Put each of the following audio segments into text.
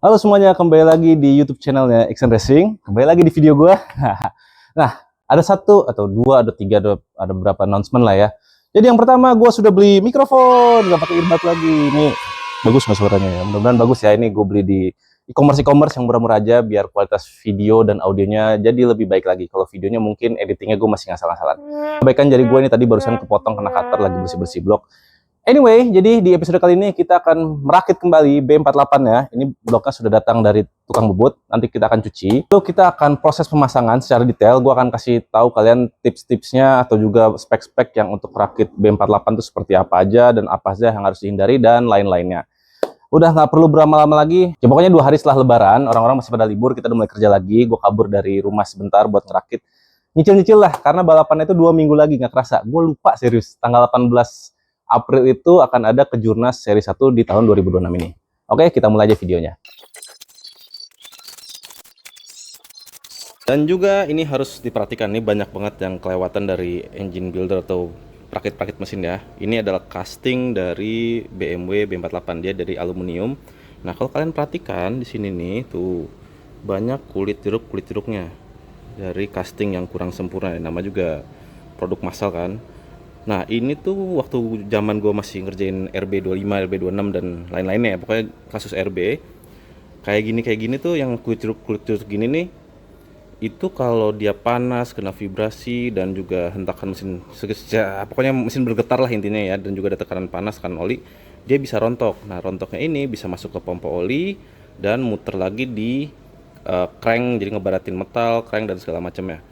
Halo semuanya, kembali lagi di YouTube channelnya Action Racing. Kembali lagi di video gue. Nah, ada satu atau dua, ada tiga, ada beberapa announcement lah ya. Jadi yang pertama, gue sudah beli mikrofon, nggak pakai earbud lagi. Ini bagus nggak suaranya ya? Mudah-mudahan bagus ya. Ini gue beli di e-commerce yang murah-murah aja, biar kualitas video dan audionya jadi lebih baik lagi. Kalau videonya mungkin editingnya gue masih ngasal-ngasalan. Kebaikan jadi gue ini tadi barusan kepotong kena cutter lagi bersih-bersih blok. Anyway, jadi di episode kali ini kita akan merakit kembali B48 ya. Ini bloknya sudah datang dari tukang bubut. Nanti kita akan cuci. Lalu kita akan proses pemasangan secara detail. Gue akan kasih tahu kalian tips-tipsnya atau juga spek-spek yang untuk rakit B48 itu seperti apa aja dan apa saja yang harus dihindari dan lain-lainnya. Udah nggak perlu berlama-lama lagi. Ya pokoknya 2 hari setelah Lebaran, orang-orang masih pada libur, kita udah mulai kerja lagi. Gue kabur dari rumah sebentar buat ngerakit. Nyicil-nyicil lah, karena balapannya itu 2 minggu lagi, nggak kerasa. Gue lupa serius, tanggal 18 April itu akan ada Kejurnas seri 1 di tahun 2026 ini. Oke, kita mulai aja videonya. Dan juga ini harus diperhatikan, nih banyak banget yang kelewatan dari engine builder atau perakit-perakit mesin ya. Ini adalah casting dari BMW B48, dia dari aluminium. Nah, kalau kalian perhatikan di sini nih, tuh banyak kulit jeruknya dari casting yang kurang sempurna. Nama juga produk massal kan. Nah, ini tuh waktu zaman gue masih ngerjain RB25, RB26 dan lain-lainnya ya. Pokoknya kasus RB kayak gini tuh yang kulit jeruk gini nih, itu kalau dia panas, kena vibrasi dan juga hentakan mesin, pokoknya mesin bergetar lah intinya ya, dan juga ada tekanan panas kan oli, dia bisa rontok. Nah, rontoknya ini bisa masuk ke pompa oli dan muter lagi di crank, jadi ngebaratin metal, crank dan segala macamnya.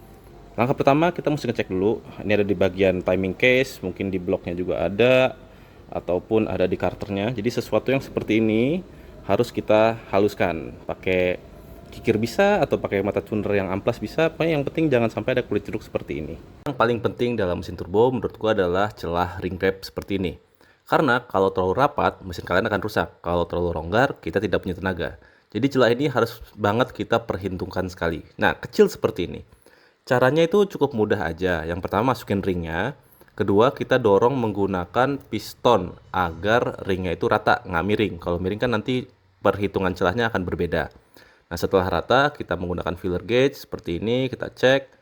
Langkah pertama kita mesti ngecek dulu, ini ada di bagian timing case, mungkin di bloknya juga ada, ataupun ada di karternya. Jadi sesuatu yang seperti ini harus kita haluskan, pakai kikir bisa, atau pakai mata tuner yang amplas bisa, pokoknya yang penting jangan sampai ada kulit jeruk seperti ini. Yang paling penting dalam mesin turbo menurut gua adalah celah ring wrap seperti ini. Karena kalau terlalu rapat, mesin kalian akan rusak. Kalau terlalu longgar, kita tidak punya tenaga. Jadi celah ini harus banget kita perhitungkan sekali. Nah, kecil seperti ini. Caranya itu cukup mudah aja. Yang pertama masukin ringnya. Kedua kita dorong menggunakan piston agar ringnya itu rata, nggak miring. Kalau miring kan nanti perhitungan celahnya akan berbeda. Nah, setelah rata kita menggunakan filler gauge seperti ini, kita cek.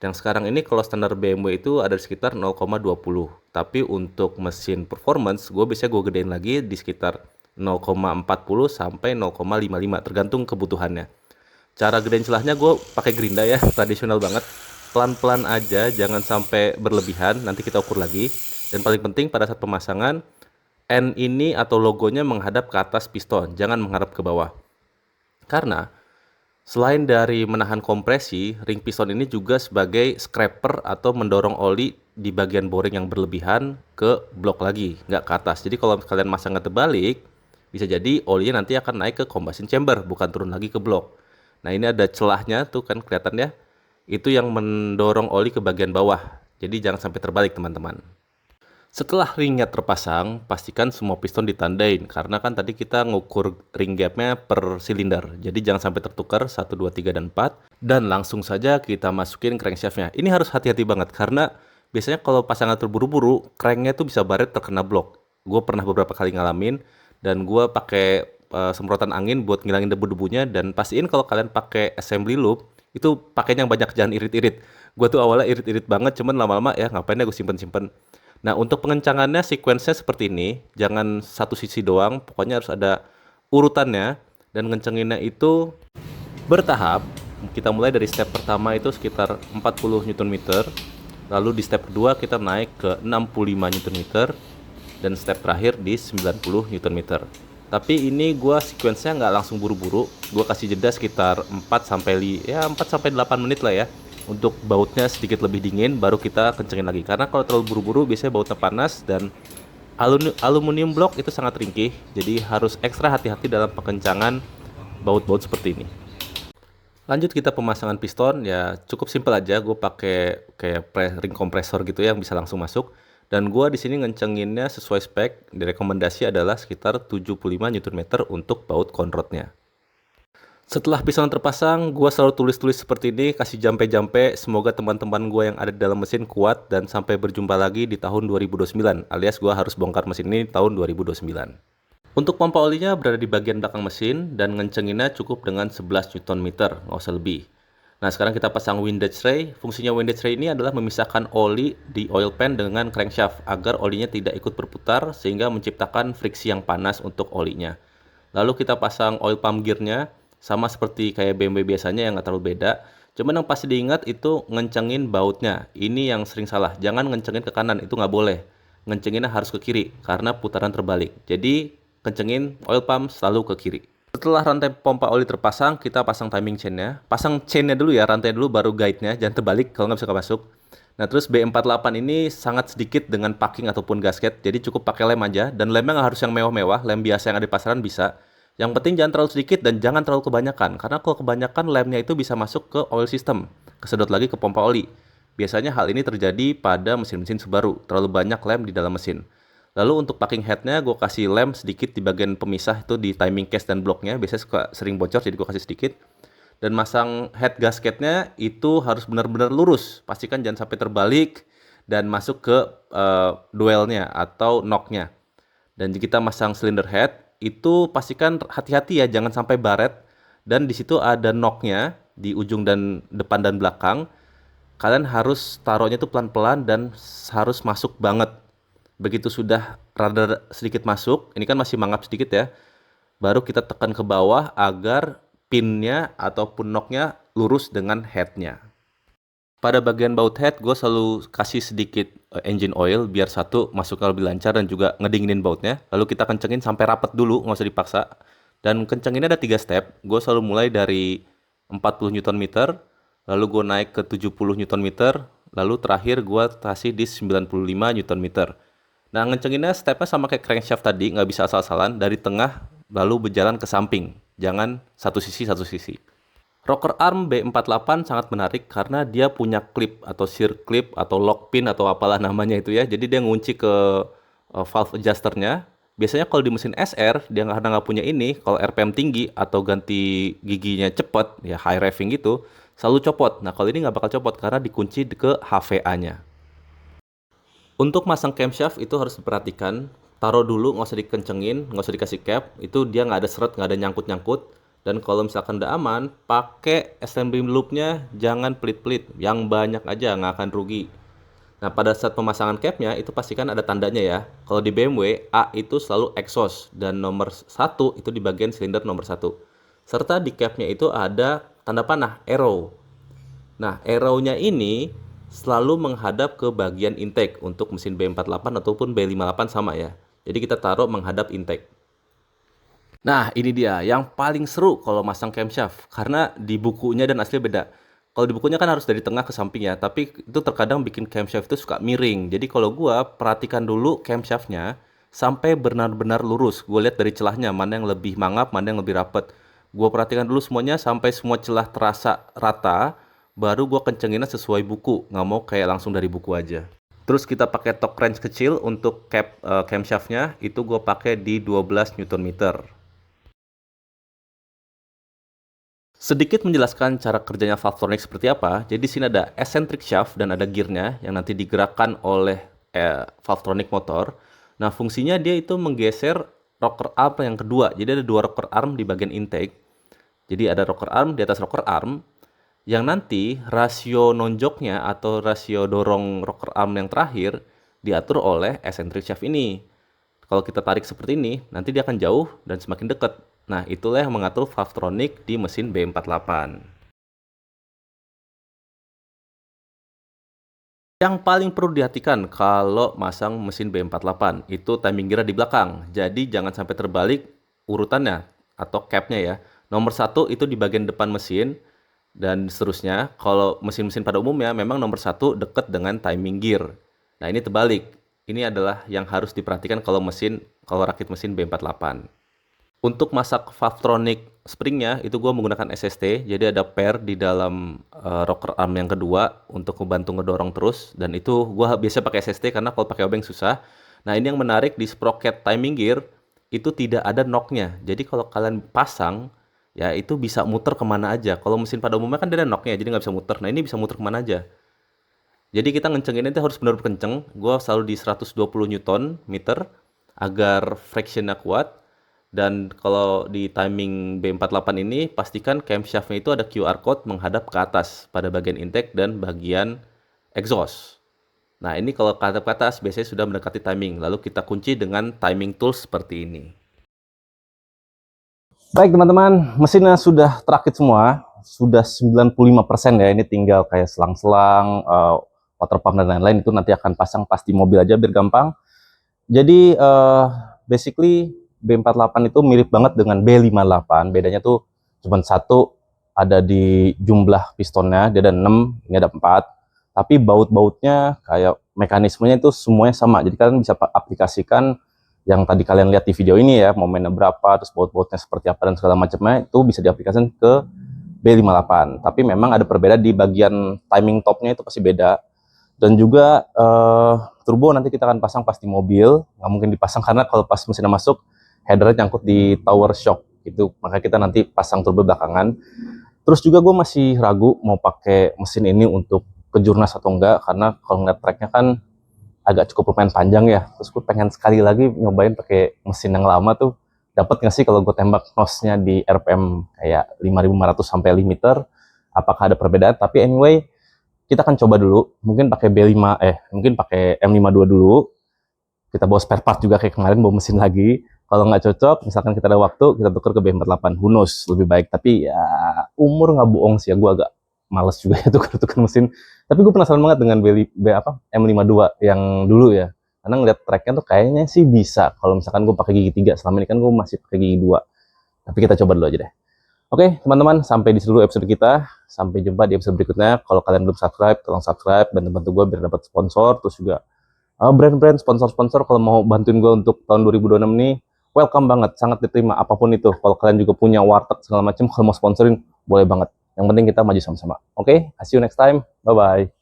Yang sekarang ini kalau standar BMW itu ada sekitar 0,20. Tapi untuk mesin performance biasanya gue gedein lagi di sekitar 0,40 sampai 0,55 tergantung kebutuhannya. Cara gedein celahnya gue pakai gerinda ya, tradisional banget. Pelan-pelan aja, jangan sampai berlebihan, nanti kita ukur lagi. Dan paling penting pada saat pemasangan, N ini atau logonya menghadap ke atas piston, jangan menghadap ke bawah. Karena selain dari menahan kompresi, ring piston ini juga sebagai scraper atau mendorong oli di bagian boring yang berlebihan ke blok lagi, nggak ke atas. Jadi kalau kalian masangnya terbalik, bisa jadi olinya nanti akan naik ke combustion chamber, bukan turun lagi ke blok. Nah, ini ada celahnya tuh kan kelihatan ya. Itu yang mendorong oli ke bagian bawah. Jadi jangan sampai terbalik teman-teman. Setelah ringnya terpasang, pastikan semua piston ditandain. Karena kan tadi kita ngukur ring gapnya per silinder. Jadi jangan sampai tertukar 1, 2, 3, dan 4. Dan langsung saja kita masukin crankshaftnya. Ini harus hati-hati banget karena biasanya kalau pasangan terburu-buru, cranknya tuh bisa baret terkena blok. Gue pernah beberapa kali ngalamin dan gue pakai semprotan angin buat ngilangin debu-debunya. Dan pastiin kalau kalian pakai assembly loop itu pakainya yang banyak, jangan irit-irit. Gue tuh awalnya irit-irit banget, cuman lama-lama ya ngapain ya gue simpen-simpen. Nah, untuk pengencangannya sequence-nya seperti ini, jangan satu sisi doang, pokoknya harus ada urutannya. Dan ngencenginnya itu bertahap. Kita mulai dari step pertama itu sekitar 40 Nm, lalu di step kedua kita naik ke 65 Nm, dan step terakhir di 90 Nm. Tapi ini gue sequence-nya nggak langsung buru-buru, gue kasih jeda sekitar 4-8 menit lah ya, untuk bautnya sedikit lebih dingin, baru kita kencengin lagi. Karena kalau terlalu buru-buru biasanya bautnya panas, dan aluminium blok itu sangat ringkih, jadi harus ekstra hati-hati dalam pengencangan baut-baut seperti ini. Lanjut kita pemasangan piston, ya cukup simpel aja, gue pakai kayak ring kompresor gitu ya, yang bisa langsung masuk. Dan gua di sini ngencenginnya sesuai spek, direkomendasi adalah sekitar 75 Nm untuk baut conrodnya. Setelah piston terpasang, gua selalu tulis-tulis seperti ini, kasih jampe-jampe. Semoga teman-teman gua yang ada di dalam mesin kuat dan sampai berjumpa lagi di tahun 2029, alias gua harus bongkar mesin ini tahun 2029. Untuk pompa olinya berada di bagian belakang mesin dan ngencenginnya cukup dengan 11 Nm, nggak usah lebih. Nah, sekarang kita pasang windage ray. Fungsinya windage ray ini adalah memisahkan oli di oil pan dengan crankshaft agar olinya tidak ikut berputar sehingga menciptakan friksi yang panas untuk olinya. Lalu kita pasang oil pump gearnya sama seperti kayak BMW biasanya yang nggak terlalu beda. Cuman yang pasti diingat itu ngencengin bautnya. Ini yang sering salah. Jangan ngencengin ke kanan, itu nggak boleh. Ngencenginnya harus ke kiri karena putaran terbalik. Jadi kencengin oil pump selalu ke kiri. Setelah rantai pompa oli terpasang, kita pasang timing chainnya. Pasang chainnya dulu ya, rantai dulu baru guide-nya. Jangan terbalik kalau nggak bisa masuk. Nah, terus B48 ini sangat sedikit dengan packing ataupun gasket. Jadi cukup pakai lem aja. Dan lemnya nggak harus yang mewah-mewah. Lem biasa yang ada di pasaran bisa. Yang penting jangan terlalu sedikit dan jangan terlalu kebanyakan. Karena kalau kebanyakan lemnya itu bisa masuk ke oil system. Kesedot lagi ke pompa oli. Biasanya hal ini terjadi pada mesin-mesin Subaru. Terlalu banyak lem di dalam mesin. Lalu untuk packing headnya gue kasih lem sedikit di bagian pemisah itu di timing case dan bloknya. Biasanya suka sering bocor jadi gue kasih sedikit. Dan masang head gasketnya itu harus benar-benar lurus. Pastikan jangan sampai terbalik dan masuk ke duelnya atau knocknya. Dan jika kita masang cylinder head, itu pastikan hati-hati ya, jangan sampai baret. Dan di situ ada knocknya di ujung dan depan dan belakang. Kalian harus taruhnya itu pelan-pelan dan harus masuk banget. Begitu sudah rada sedikit masuk, ini kan masih mangap sedikit ya. Baru kita tekan ke bawah agar pinnya ataupun knocknya lurus dengan headnya. Pada bagian baut head, gue selalu kasih sedikit engine oil biar satu masuknya lebih lancar dan juga ngedinginin bautnya. Lalu kita kencengin sampai rapet dulu, nggak usah dipaksa. Dan kencenginnya ada 3 step. Gue selalu mulai dari 40 Nm, lalu gue naik ke 70 Nm, lalu terakhir gue kasih di 95 Nm. Nah, ngencenginnya stepnya sama kayak crankshaft tadi, nggak bisa asal-asalan. Dari tengah, lalu berjalan ke samping. Jangan satu sisi. Rocker arm B48 sangat menarik karena dia punya clip atau shear clip atau lock pin atau apalah namanya itu ya. Jadi dia ngunci ke valve adjusternya. Biasanya kalau di mesin SR dia nggak punya ini. Kalau RPM tinggi atau ganti giginya cepet ya high revving gitu selalu copot. Nah kalau ini nggak bakal copot karena dikunci ke HVA-nya. Untuk masang camshaft itu harus diperhatikan. Taruh dulu, nggak usah dikencengin, nggak usah dikasih cap. Itu dia nggak ada seret, nggak ada nyangkut-nyangkut. Dan kalau misalkan udah aman, pakai assembly loopnya jangan pelit-pelit. Yang banyak aja, nggak akan rugi. Nah, pada saat pemasangan capnya, itu pastikan ada tandanya ya. Kalau di BMW, A itu selalu exhaust. Dan nomor 1 itu di bagian silinder nomor 1. Serta di capnya itu ada tanda panah, arrow. Nah, arrow-nya ini selalu menghadap ke bagian intake untuk mesin B48 ataupun B58 sama ya. Jadi kita taruh menghadap intake. Nah, ini dia yang paling seru kalau masang camshaft karena di bukunya dan asli beda. Kalau di bukunya kan harus dari tengah ke samping ya, tapi itu terkadang bikin camshaft itu suka miring. Jadi kalau gua perhatikan dulu camshaftnya sampai benar-benar lurus. Gue lihat dari celahnya mana yang lebih mangap, mana yang lebih rapet. Gue perhatikan dulu semuanya sampai semua celah terasa rata, baru gue kencenginnya sesuai buku. Nggak mau kayak langsung dari buku aja. Terus kita pakai torque wrench kecil untuk camshaftnya, itu gue pakai di 12 Nm. Sedikit menjelaskan cara kerjanya Valvetronic seperti apa. Jadi di sini ada eccentric shaft dan ada gearnya yang nanti digerakkan oleh Valvetronic motor. Nah, fungsinya dia itu menggeser rocker arm yang kedua. Jadi ada 2 rocker arm di bagian intake. Jadi ada rocker arm di atas rocker arm yang nanti rasio nonjoknya atau rasio dorong rocker arm yang terakhir diatur oleh eccentric shaft ini. Kalau kita tarik seperti ini, nanti dia akan jauh dan semakin dekat. Nah, itulah yang mengatur Valvetronic di mesin B48. Yang paling perlu diperhatikan kalau masang mesin B48 itu timing gear di belakang. Jadi jangan sampai terbalik urutannya atau capnya ya. Nomor 1 itu di bagian depan mesin dan seterusnya. Kalau mesin-mesin pada umumnya memang nomor 1 dekat dengan timing gear. Nah, ini terbalik. Ini adalah yang harus diperhatikan kalau rakit mesin B48. Untuk masak Valvetronic springnya itu gue menggunakan SST, jadi ada pair di dalam rocker arm yang kedua untuk membantu ngedorong terus, dan itu gue biasa pakai SST karena kalau pakai obeng susah. Nah, ini yang menarik di sprocket timing gear itu tidak ada knocknya, jadi kalau kalian pasang ya itu bisa muter kemana aja. Kalau mesin pada umumnya kan dia ada knocknya, jadi nggak bisa muter. Nah, ini bisa muter kemana aja. Jadi kita ngencengin itu harus benar-benar kenceng. Gue selalu di 120 Nm agar frictionnya kuat. Dan kalau di timing B48 ini, pastikan camshaft-nya itu ada QR code menghadap ke atas pada bagian intake dan bagian exhaust. Nah, ini kalau menghadap ke atas biasanya sudah mendekati timing. Lalu kita kunci dengan timing tools seperti ini. Baik teman-teman, mesinnya sudah terakit semua. Sudah 95% ya. Ini tinggal kayak selang-selang, water pump dan lain-lain. Itu nanti akan pasang pas di mobil aja biar gampang. Jadi basically B48 itu mirip banget dengan B58. Bedanya tuh cuma satu, ada di jumlah pistonnya, dia ada 6, ini ada 4. Tapi baut-bautnya kayak mekanismenya itu semuanya sama. Jadi kalian bisa aplikasikan yang tadi kalian lihat di video ini ya, momennya berapa, terus baut-bautnya seperti apa dan segala macamnya, itu bisa diaplikasikan ke B58. Tapi memang ada perbedaan di bagian timing topnya, itu pasti beda. Dan juga turbo nanti kita akan pasang pas di mobil, nggak mungkin dipasang karena kalau pas mesinnya masuk headernya nyangkut di tower shock itu, maka kita nanti pasang turbo belakangan. Terus juga gue masih ragu mau pakai mesin ini untuk ke Jurnas atau enggak, karena kalau ngeliat tracknya kan agak cukup lumayan panjang ya. Terus gue pengen sekali lagi nyobain pakai mesin yang lama tuh, dapat nggak sih kalau gue tembak nosnya di RPM kayak 5.500 sampai limiter, apakah ada perbedaan. Tapi anyway, kita akan coba dulu, mungkin pakai mungkin pakai M52 dulu. Kita bawa spare part juga kayak kemarin, bawa mesin lagi. Kalau nggak cocok, misalkan kita ada waktu, kita tukar ke B48. Who knows, lebih baik. Tapi ya umur nggak bohong sih ya, gue agak males juga ya tukar-tukar mesin. Tapi gue penasaran banget dengan M52 yang dulu ya. Karena ngeliat tracknya tuh kayaknya sih bisa. Kalau misalkan gue pakai gigi 3, selama ini kan gue masih pakai gigi 2. Tapi kita coba dulu aja deh. Oke, teman-teman, sampai di seluruh episode kita. Sampai jumpa di episode berikutnya. Kalau kalian belum subscribe, tolong subscribe dan bantu gue biar dapat sponsor. Terus juga brand-brand, sponsor-sponsor kalau mau bantuin gue untuk tahun 2026 ini, welcome banget, sangat diterima apapun itu. Kalau kalian juga punya warteg segala macam, kalau mau sponsorin, boleh banget. Yang penting kita maju sama-sama. Oke, see you next time. Bye-bye.